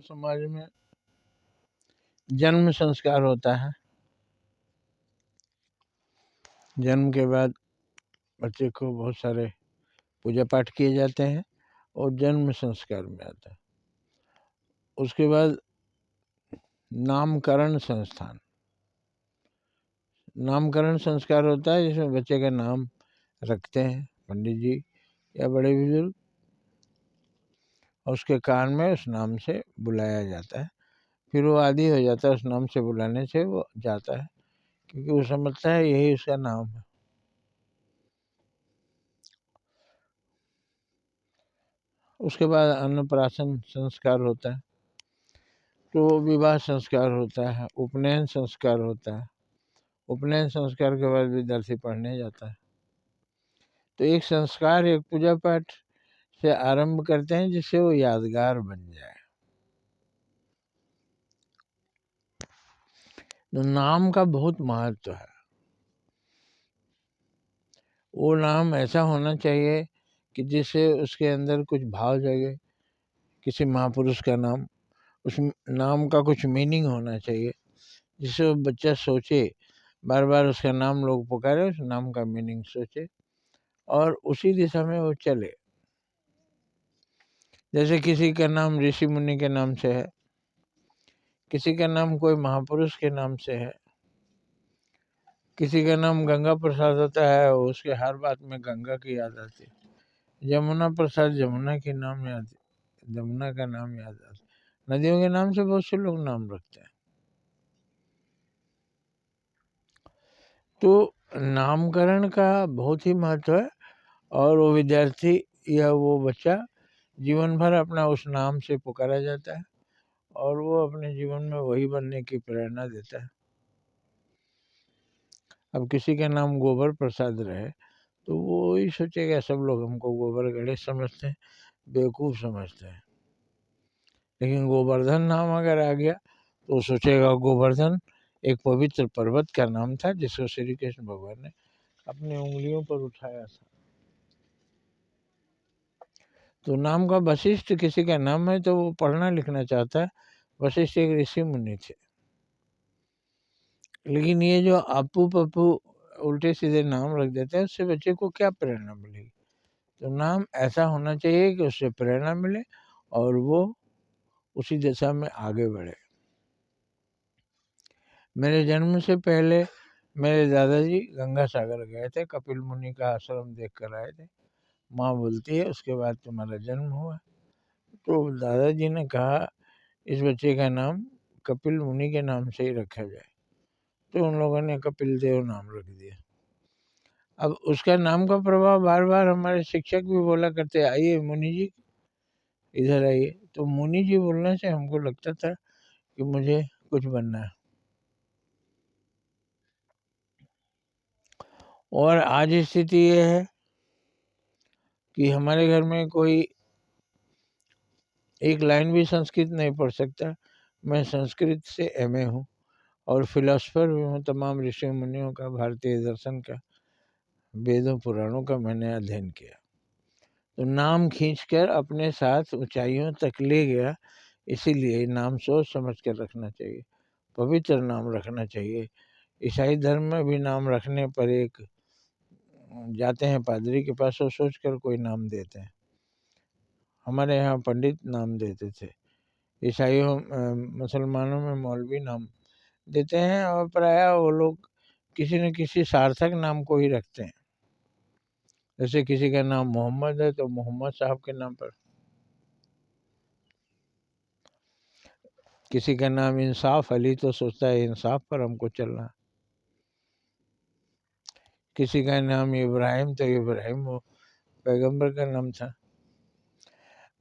समाज में जन्म संस्कार होता है। जन्म के बाद बच्चे को बहुत सारे पूजा पाठ किए जाते हैं और जन्म संस्कार में आता है। उसके बाद नामकरण संस्थान, नामकरण संस्कार होता है जिसमें बच्चे का नाम रखते हैं पंडित जी या बड़े बुजुर्ग, और उसके कान में उस नाम से बुलाया जाता है। फिर वो आदी हो जाता है, उस नाम से बुलाने से वो जाता है, क्योंकि वो समझता है यही उसका नाम है। उसके बाद अन्नप्राशन संस्कार होता है, तो विवाह संस्कार होता है, उपनयन संस्कार होता है। उपनयन संस्कार के बाद विद्यार्थी पढ़ने जाता है। तो एक संस्कार, एक पूजा पाठ से आरंभ करते हैं जिससे वो यादगार बन जाए। तो नाम का बहुत महत्व है। वो नाम ऐसा होना चाहिए कि जिससे उसके अंदर कुछ भाव जगे। किसी महापुरुष का नाम, उस नाम का कुछ मीनिंग होना चाहिए जिससे वो बच्चा सोचे, बार बार उसका नाम लोग पुकारे, उस नाम का मीनिंग सोचे और उसी दिशा में वो चले। जैसे किसी का नाम ऋषि मुनि के नाम से है, किसी का नाम कोई महापुरुष के नाम से है, किसी का नाम गंगा प्रसाद होता है, उसके हर बात में गंगा की याद आती है। यमुना प्रसाद, यमुना के नाम याद, यमुना का नाम याद आता है। नदियों के नाम से बहुत से लोग नाम रखते हैं। तो नामकरण का बहुत ही महत्व है और वो विद्यार्थी या वो बच्चा जीवन भर अपना उस नाम से पुकारा जाता है और वो अपने जीवन में वही बनने की प्रेरणा देता है। अब किसी का नाम गोबर प्रसाद रहे तो वो ही सोचेगा सब लोग हमको गोबर गणेश समझते हैं, बेवकूफ़ समझते हैं। लेकिन गोवर्धन नाम अगर आ गया तो सोचेगा गोवर्धन एक पवित्र पर्वत का नाम था जिसको श्री कृष्ण भगवान ने अपनी उंगलियों पर उठाया था। तो नाम का वशिष्ठ किसी का नाम है तो वो पढ़ना लिखना चाहता है। वशिष्ठ एक ऋषि मुनि थे। लेकिन ये जो आपू पप्पू उल्टे सीधे नाम रख देते हैं उससे बच्चे को क्या प्रेरणा मिलेगी। तो नाम ऐसा होना चाहिए कि उससे प्रेरणा मिले और वो उसी दिशा में आगे बढ़े। मेरे जन्म से पहले मेरे दादाजी गंगा सागर गए थे, कपिल मुनि का आश्रम देख कर आए थे। माँ बोलती है उसके बाद तुम्हारा जन्म हुआ। तो दादाजी ने कहा इस बच्चे का नाम कपिल मुनि के नाम से ही रखा जाए। तो उन लोगों ने कपिल देव नाम रख दिया। अब उसका नाम का प्रभाव बार बार हमारे शिक्षक भी बोला करते, आइए मुनि जी इधर आइए। तो मुनि जी बोलने से हमको लगता था कि मुझे कुछ बनना है। और आज स्थिति ये है कि हमारे घर में कोई एक लाइन भी संस्कृत नहीं पढ़ सकता। मैं संस्कृत से एमए हूँ और फिलोसफर भी हूँ। तमाम ऋषि मुनियों का, भारतीय दर्शन का, वेदों पुराणों का मैंने अध्ययन किया। तो नाम खींचकर अपने साथ ऊंचाइयों तक ले गया। इसीलिए नाम सोच समझ कर रखना चाहिए, पवित्र नाम रखना चाहिए। ईसाई धर्म में भी नाम रखने पर एक जाते हैं पादरी के पास और सोच कर कोई नाम देते हैं। हमारे यहाँ पंडित नाम देते थे, ईसाइयों मुसलमानों में मौलवी नाम देते हैं और प्रायः वो लोग किसी न किसी सार्थक नाम को ही रखते हैं। जैसे किसी का नाम मोहम्मद है तो मोहम्मद साहब के नाम पर, किसी का नाम इंसाफ अली तो सोचता है इंसाफ पर हमको चलना। किसी का नाम इब्राहिम तो इब्राहिम वो पैगंबर का नाम था।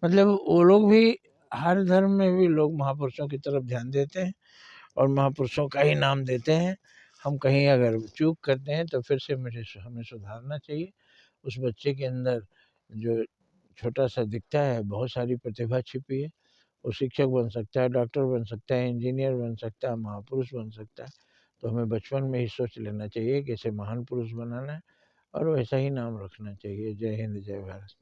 मतलब वो लोग भी, हर धर्म में भी लोग महापुरुषों की तरफ ध्यान देते हैं और महापुरुषों का ही नाम देते हैं। हम कहीं अगर चूक करते हैं तो फिर से हमें सुधारना चाहिए। उस बच्चे के अंदर जो छोटा सा दिखता है, बहुत सारी प्रतिभा छिपी है। वो शिक्षक बन सकता है, डॉक्टर बन सकता है, इंजीनियर बन सकता है, महापुरुष बन सकता है। तो हमें बचपन में ही सोच लेना चाहिए कि इसे महान पुरुष बनाना है और वैसा ही नाम रखना चाहिए। जय हिंद, जय भारत।